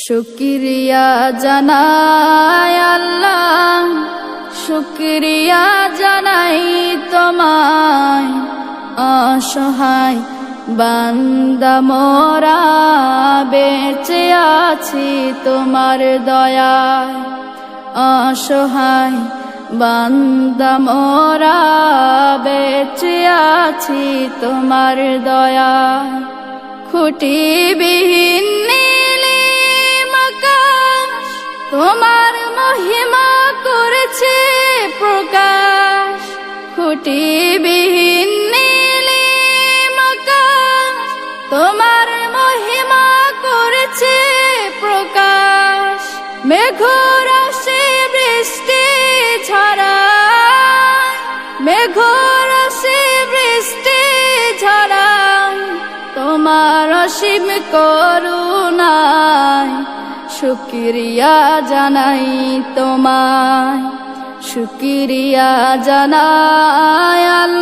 শুকরিয়া জানাই আল্লাহ, শুকরিয়া জানাই তোমায়। অসহায় বান্দা মোরা বেঁচে আছি তোমার দয়ায়। অসহায় বান্দা মোরা বেঁচে আছি তোমার দয়ায়। খুঁটিবিহীন তোমার মহিমা করেছে প্রকাশ। খুঁটিবিহীন নীলিম আকাশ তোমার মহিমা করেছে প্রকাশ। মেঘরাশি বৃষ্টি ঝরায়, মেঘরাশি বৃষ্টি ঝরায় তোমার অসীম করুণায়। শুকরিয়া জানাই তোমায়, শুকরিয়া জানাই আল্লাহ।